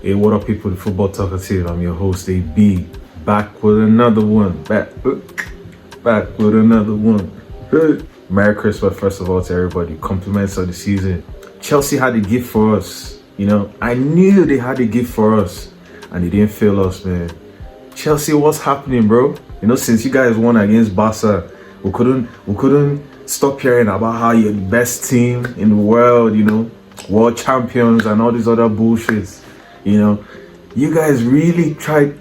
Hey, what up, people? The Football Talkative. I'm your host, Aybee, back with another one. Back with another one. Hey. Merry Christmas, first of all, to everybody. Compliments of the season. Chelsea had a gift for us. I knew they had a gift for us, and they didn't fail us, man. Chelsea, what's happening, bro? Since you guys won against Barca, we couldn't stop hearing about how you're the best team in the world. World champions and all these other bullshits. You guys really tried.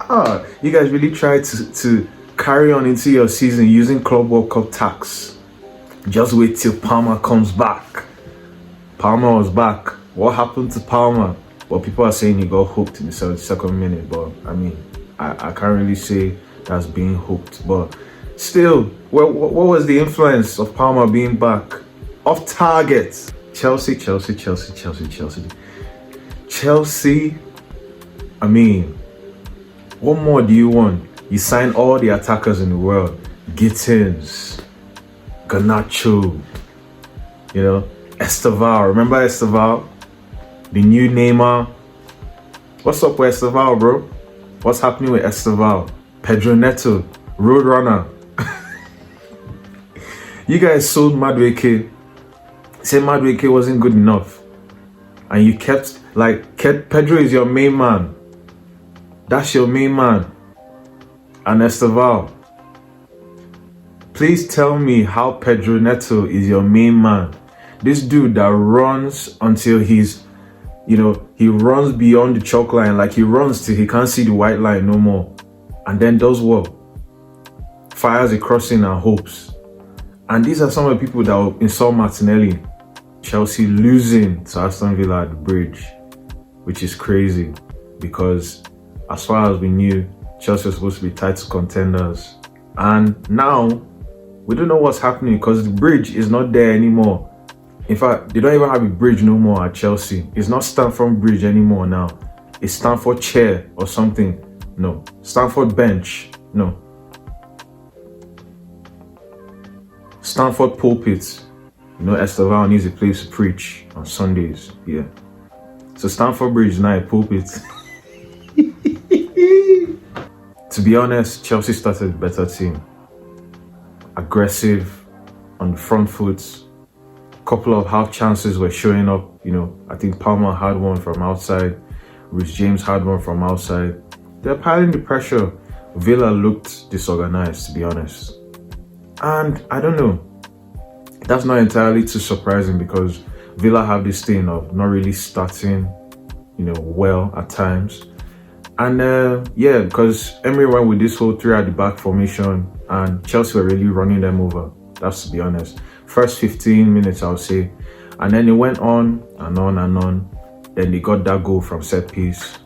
You guys really tried to carry on into your season using Club World Cup tax. Just wait till Palmer comes back. Palmer was back. What happened to Palmer? Well, people are saying he got hooked in the 72nd minute, but I mean, I can't really say that's being hooked. But still, what was the influence of Palmer being back? Off target. Chelsea. I mean, what more do you want? You sign all the attackers in the world. Gittins, Garnacho, Esteval. Remember Esteval? The new Neymar. What's up with Esteval, bro? What's happening with Esteval? Pedro Neto, Roadrunner. You guys sold Madueke. Said Madueke wasn't good enough. And you kept Pedro is your main man. That's your main man. And Esteval. Please tell me how Pedro Neto is your main man. This dude that runs until he's, he runs beyond the chalk line. Like he runs till he can't see the white line no more. And then does what? Fires a crossing and hopes. And these are some of the people that will insult Martinelli. Chelsea losing to Aston Villa at the bridge, which is crazy because as far as we knew, Chelsea was supposed to be title contenders. And now, we don't know what's happening because the bridge is not there anymore. In fact, they don't even have a bridge no more at Chelsea. It's not Stamford Bridge anymore now. It's Stamford Chair or something. No. Stamford Bench. No. Stamford Pulpit. Esteval needs a place to preach on Sundays. Yeah. So Stamford Bridge is now a pulpit. To be honest, Chelsea started a better team. Aggressive, on the front foot. Couple of half chances were showing up. I think Palmer had one from outside. Rich James had one from outside. They're piling the pressure. Villa looked disorganized, to be honest. And I don't know. That's not entirely too surprising because Villa have this thing of not really starting, well at times. And because Emery went with this whole 3 at the back formation and Chelsea were really running them over. That's to be honest. First 15 minutes, I would say. And then it went on and on and on. Then they got that goal from set piece.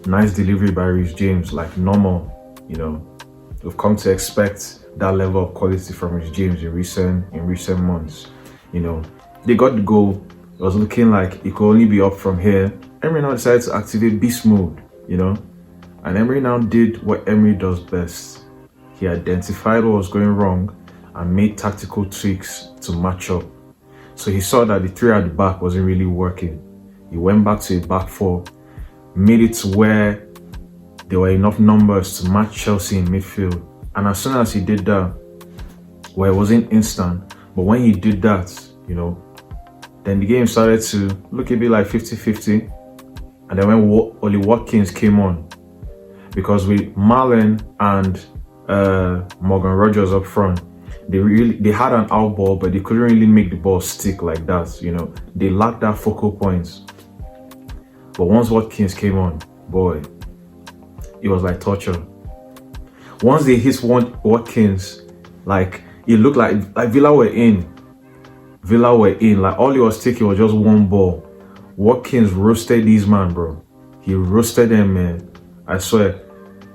Nice delivery by Rich James, like normal. We've come to expect that level of quality from Rich James in recent months. They got the goal. It was looking like it could only be up from here. Emery now decided to activate beast mode, And Emery now did what Emery does best. He identified what was going wrong and made tactical tweaks to match up. So he saw that the 3 at the back wasn't really working. He went back to a back 4, made it to where there were enough numbers to match Chelsea in midfield. And as soon as he did that, well, it wasn't instant, but when he did that, then the game started to look a bit like 50-50. And then when Oli Watkins came on, because with Marlon and Morgan Rogers up front, they had an out ball, but they couldn't really make the ball stick like that. They lacked that focal point. But once Watkins came on, boy, it was like torture. Once they hit Watkins, it looked like Villa were in. Like all it was taking was just one ball. Watkins roasted these man, bro. He roasted them, man. I swear.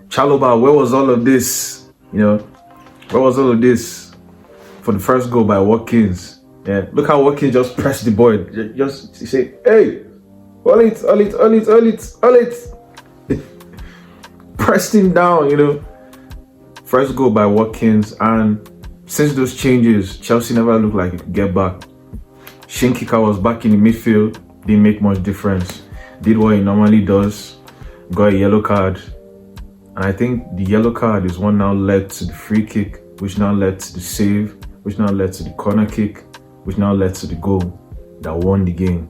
Chalobah, where was all of this? Where was all of this? For the first goal by Watkins. Yeah, look how Watkins just pressed the boy. Just say, hey, all it. Pressed him down, First goal by Watkins, and since those changes, Chelsea never looked like it could get back. Shinkika was back in the midfield, didn't make much difference. Did what he normally does. got a yellow card. And I think the yellow card is what now led to the free kick, which now led to the save, which now led to the corner kick, which now led to the goal that won the game.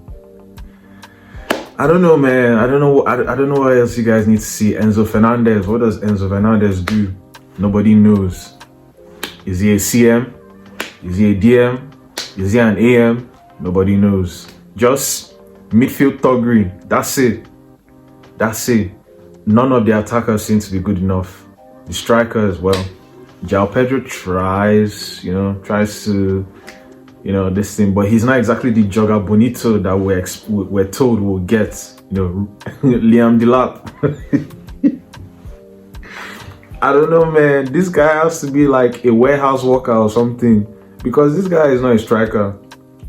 I don't know, man. I don't know. I don't know what else you guys need to see. Enzo Fernandez. What does Enzo Fernandez do? Nobody knows. Is he a CM? Is he a DM? Is he an AM? Nobody knows. Just midfield thuggery. That's it. That's it. None of the attackers seem to be good enough. The striker as well. João Pedro tries to, this thing, but he's not exactly the jogger bonito that we're told we'll get. Liam Delap. I don't know, man. This guy has to be like a warehouse worker or something, because this guy is not a striker.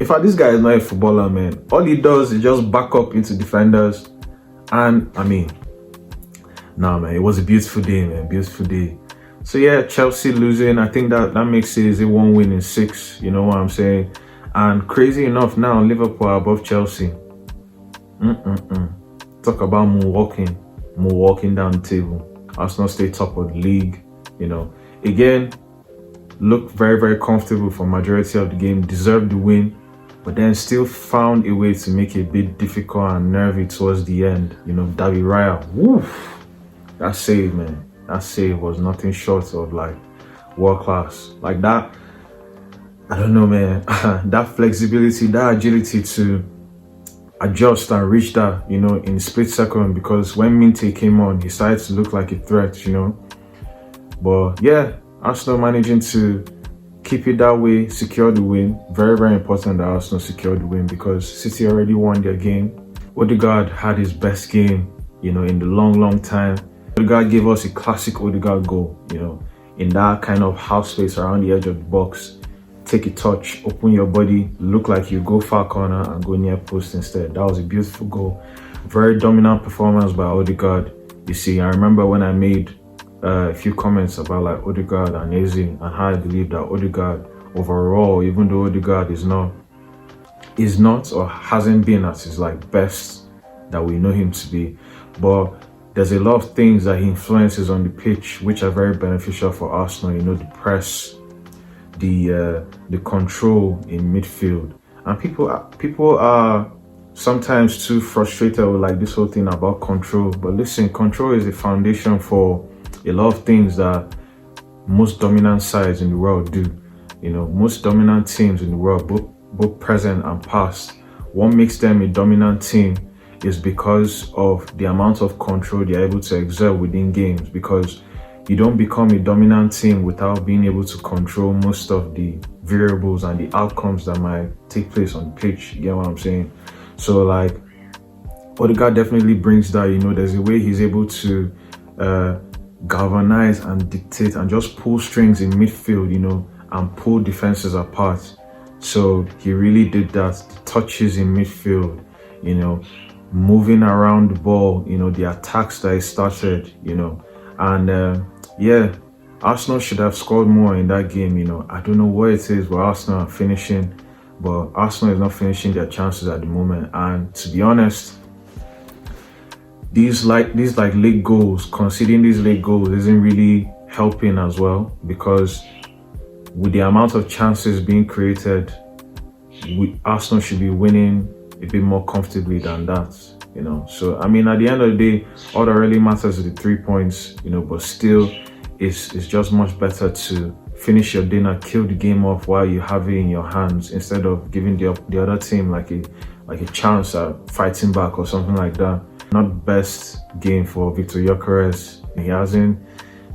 In fact, this guy is not a footballer, man. All he does is just back up into defenders. And I mean, nah, man, it was a beautiful day, man. Beautiful day. So yeah, Chelsea losing. I think that makes it a 1 win in 6. You know what I'm saying? And crazy enough, now Liverpool are above Chelsea. Talk about moonwalking down the table. Arsenal stay top of the league. Again, looked very, very comfortable for majority of the game. Deserved the win, but then still found a way to make it a bit difficult and nervy towards the end. David Raya, woof. That save, man. That save was nothing short of like world class. Like that, I don't know, man. That flexibility, that agility to adjust and reach that, in a split second. Because when Minte came on, he started to look like a threat, But yeah, Arsenal managing to keep it that way, secure the win. Very, very important that Arsenal secured the win, because City already won their game. Odegaard had his best game, in the long, long time. Odegaard gave us a classic Odegaard goal, in that kind of half space around the edge of the box. Take a touch, open your body, look like you go far corner and go near post instead. That was a beautiful goal. Very dominant performance by Odegaard. You see, I remember when I made a few comments about like Odegaard and Eze, and how I believe that Odegaard overall, even though Odegaard is not or hasn't been at his like best that we know him to be, but there's a lot of things that he influences on the pitch which are very beneficial for Arsenal. The press, the control in midfield, and people are sometimes too frustrated with like this whole thing about control. But listen, control is the foundation for a lot of things that most dominant sides in the world do. Most dominant teams in the world, both present and past, what makes them a dominant team is because of the amount of control they're able to exert within games. Because you don't become a dominant team without being able to control most of the variables and the outcomes that might take place on the pitch. You get what I'm saying? So like, Odegaard definitely brings that. There's a way he's able to galvanize and dictate and just pull strings in midfield, and pull defenses apart. So he really did that. The touches in midfield, moving around the ball, the attacks that he started, and yeah, Arsenal should have scored more in that game. I don't know what it is, but Arsenal are finishing, but Arsenal is not finishing their chances at the moment. And to be honest, these late goals, conceding these late goals isn't really helping as well, because with the amount of chances being created, Arsenal should be winning a bit more comfortably than that, So I mean, at the end of the day, all that really matters is the 3 points, but still, it's just much better to finish your dinner, kill the game off while you have it in your hands, instead of giving the other team like a chance at fighting back or something like that. Not best game for Victor Gyökeres.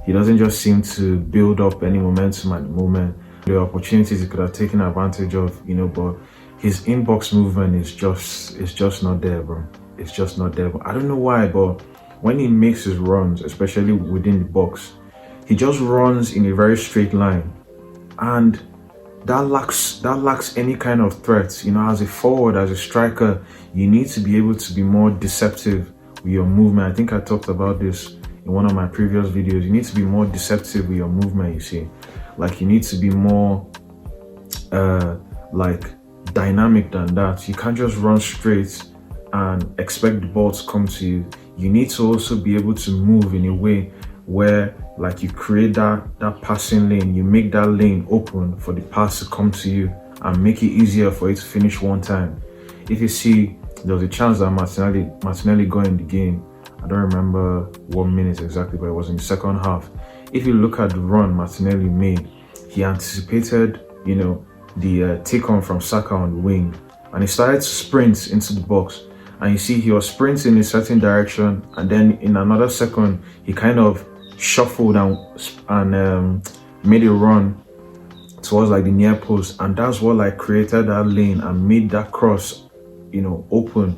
He doesn't just seem to build up any momentum at the moment. The opportunities he could have taken advantage of, but his inbox movement is just not there, bro. It's just not there. But I don't know why, but when he makes his runs, especially within the box, he just runs in a very straight line, and that lacks any kind of threat. As a forward, as a striker, you need to be able to be more deceptive with your movement. I think I talked about this in one of my previous videos. You need to be more deceptive with your movement. You see, like, you need to be more like dynamic than that. You can't just run straight and expect the ball to come to you. you need to also be able to move in a way where like you create that passing lane, you make that lane open for the pass to come to you and make it easier for you to finish one time. If you see, there was a chance that Martinelli got in the game. I don't remember what minute exactly, but it was in the second half. If you look at the run Martinelli made, he anticipated, you know, the take on from Saka on the wing, and he started to sprint into the box. And you see, he was sprinting in a certain direction, and then in another second, he kind of shuffled and made a run towards like the near post, and that's what like created that lane and made that cross, you know, open.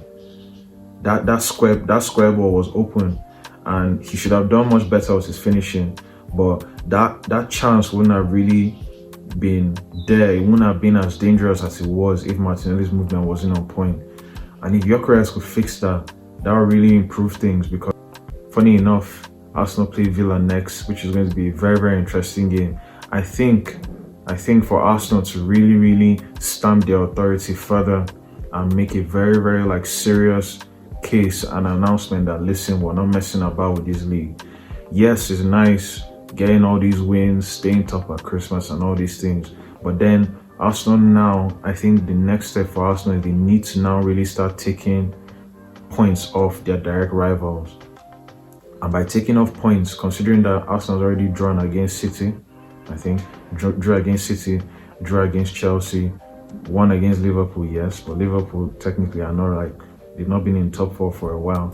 That square ball was open, and he should have done much better with his finishing. But that chance wouldn't have really been there. It wouldn't have been as dangerous as it was if Martinelli's movement wasn't on point. And if Gyökeres could fix that, that would really improve things. Because funny enough, Arsenal play Villa next, which is going to be a very, very interesting game. I think for Arsenal to really stamp their authority further and make a very, very like serious case and announcement that, listen, we're not messing about with this league. Yes, it's nice getting all these wins, staying top at Christmas and all these things, but then Arsenal now, I think the next step for Arsenal is they need to now really start taking points off their direct rivals. And by taking off points, considering that Arsenal's already drawn against City, I think, drew against City, drew against Chelsea, won against Liverpool, yes, but Liverpool technically are not like, they've not been in top 4 for a while.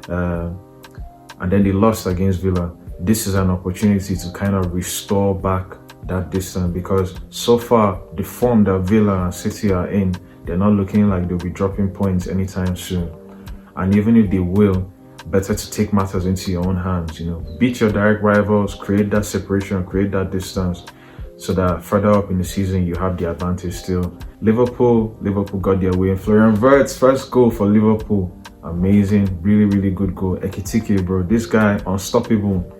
And then they lost against Villa. This is an opportunity to kind of restore back that distance, because so far the form that Villa and City are in, they're not looking like they'll be dropping points anytime soon. And even if they will, better to take matters into your own hands, you know, beat your direct rivals, create that separation, create that distance, so that further up in the season you have the advantage still. Liverpool got their way. Florian Wirtz's first goal for Liverpool, amazing, really good goal. Ekitike, bro, this guy unstoppable,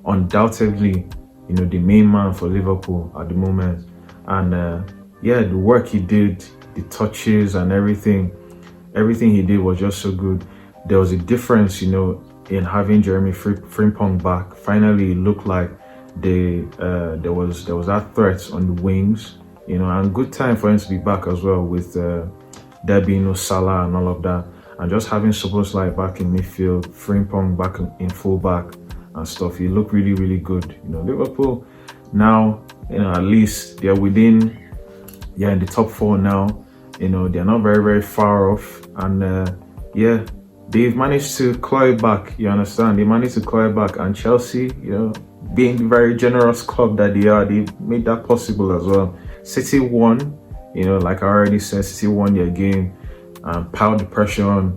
undoubtedly, you know, the main man for Liverpool at the moment. And yeah, the work he did, the touches and everything he did was just so good. There was a difference, you know, in having Jeremy Frimpong back. Finally, it looked like there was that threat on the wings, you know, and good time for him to be back as well, with there being no Salah and all of that, and just having Szoboszlai back in midfield, Frimpong back in fullback and stuff. He looked really good. You know, Liverpool now, you know, at least they're within, yeah, in the top 4 now. You know, they're not very far off, and yeah, they've managed to claw it back. You understand? They managed to claw it back, and Chelsea, you know, being the very generous club that they are, they made that possible as well. City won, you know, like I already said, City won their game and piled the pressure on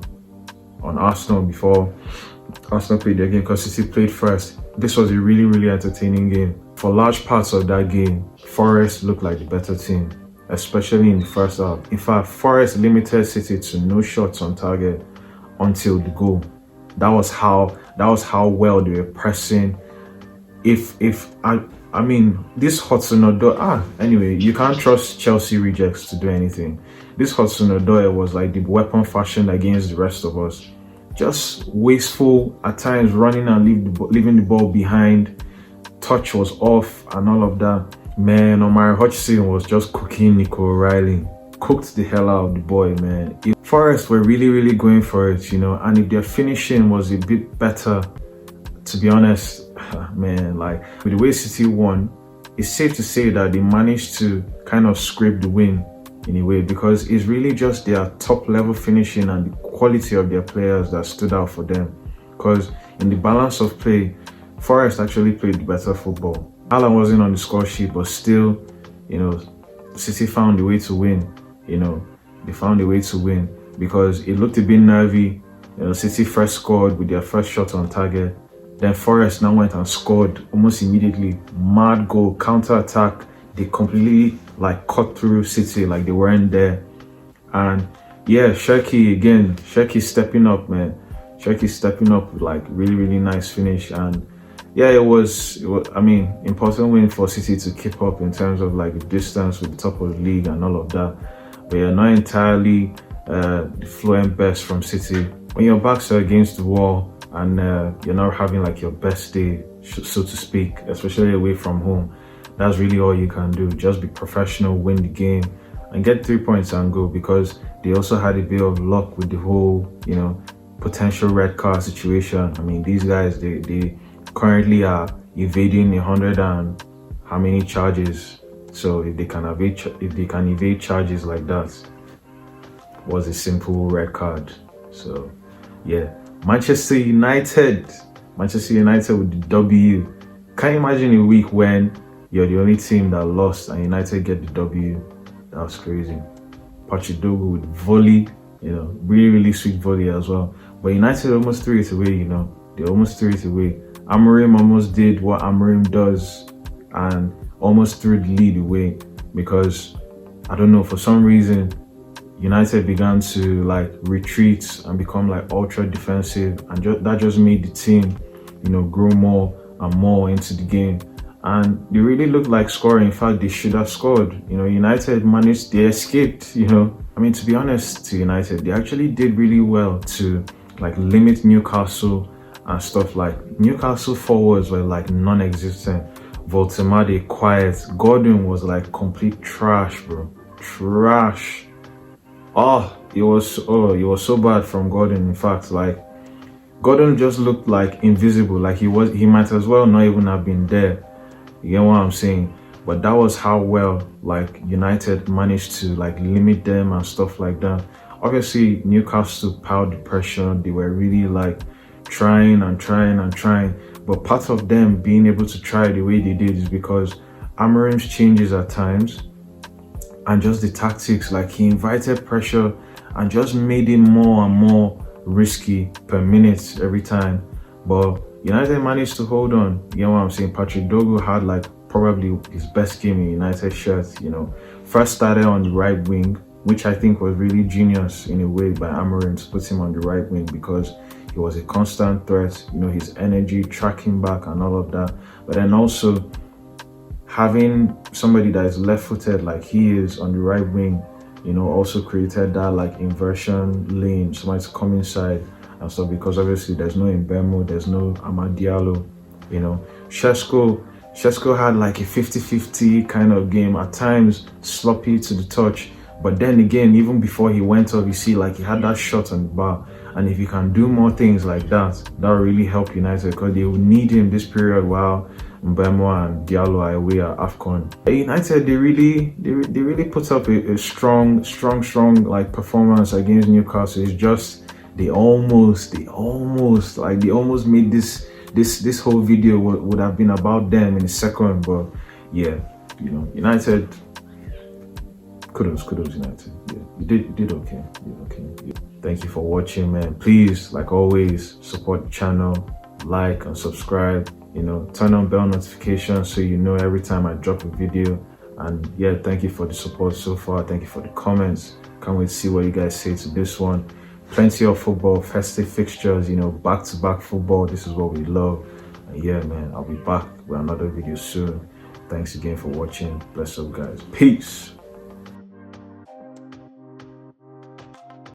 Arsenal before Arsenal played their game, because City played first. This was a really entertaining game. For large parts of that game, Forest looked like the better team, especially in the first half. In fact, Forest limited City to no shots on target until the goal. That was how well they were pressing. I mean, this Hudson-Odoi, anyway, you can't trust Chelsea rejects to do anything. This Hudson-Odoi was like the weapon fashioned against the rest of us. Just wasteful at times, running and leaving the ball behind. Touch was off and all of that. Man, Omar Hodgson was just cooking Nico O'Reilly. Cooked the hell out of the boy, man. Forest were really going for it, you know, and if their finishing was a bit better, to be honest, man, like with the way City won, it's safe to say that they managed to kind of scrape the win in a way, because it's really just their top level finishing and the quality of their players that stood out for them. Because in the balance of play, Forest actually played better football. Alan wasn't on the score sheet, but still, you know, City found a way to win. You know, they found a way to win because it looked a bit nervy. You know, City first scored with their first shot on target. Then Forest now went and scored almost immediately. Mad goal, counter attack. They completely like cut through City like they weren't there. And yeah, Shirky stepping up, man. Shirky stepping up, like really nice finish. And yeah, it was I mean, important win for City to keep up in terms of like the distance with the top of the league and all of that. But yeah, not entirely the flowing best from City. When your backs are against the wall, and you're not having like your best day, so to speak, especially away from home, that's really all you can do. Just be professional, win the game, and get 3 points and go. Because they also had a bit of luck with the whole, potential red card situation. I mean, these guys, they currently are evading 100 and how many charges. So if they can evade charges like that, was a simple red card. So yeah, Manchester United with the W. Can't imagine a week when you're the only team that lost and United get the W. That was crazy. Pachidogu with volley, really sweet volley as well. But United almost threw it away, they almost threw it away. Amorim almost did what Amorim does and almost threw the lead away, because I don't know, for some reason United began to like retreat and become like ultra defensive, and that just made the team, grow more and more into the game. And they really looked like scoring. In fact, they should have scored. United managed, they escaped, I mean, to be honest, to United, they actually did really well to like limit Newcastle and stuff. Like Newcastle forwards were like non-existent. Voltemade quiet. Gordon was like complete trash, bro. Trash. It was so bad from Gordon. In fact, like Gordon just looked like invisible. Like he might as well not even have been there. You get what I'm saying? But that was how well like United managed to like limit them and stuff like that. Obviously, Newcastle piled the pressure. They were really like trying and trying and trying. But part of them being able to try the way they did is because Amorim's changes at times and just the tactics, like he invited pressure and just made it more and more risky per minute every time. But United managed to hold on. You know what I'm saying? Pachidogu had like probably his best game in United shirt. First started on the right wing, which I think was really genius in a way by Amorim to put him on the right wing, because he was a constant threat. His energy, tracking back and all of that. But then also having somebody that is left-footed like he is on the right wing, also created that like inversion lane, somebody to come inside and stuff, because obviously there's no Mbemo, there's no Amad Diallo. Shesko had like a 50-50 kind of game, at times sloppy to the touch, but then again, even before he went off, you see like he had that shot on the bar. And if you can do more things like that, that will really help United, because they will need him this period while Mbemo and Diallo are away at AFCON. United, they really put up a strong like performance against Newcastle. It's just they almost made this whole video would have been about them in a second. But yeah, United, kudos United. Yeah, you did okay. Yeah. Thank you for watching, man. Please, like always, support the channel, like and subscribe. Turn on bell notifications so you know every time I drop a video. And yeah, thank you for the support so far. Thank you for the comments. Can't wait to see what you guys say to this one. Plenty of football, festive fixtures, back-to-back football. This is what we love. And yeah, man, I'll be back with another video soon. Thanks again for watching. Bless up, guys. Peace.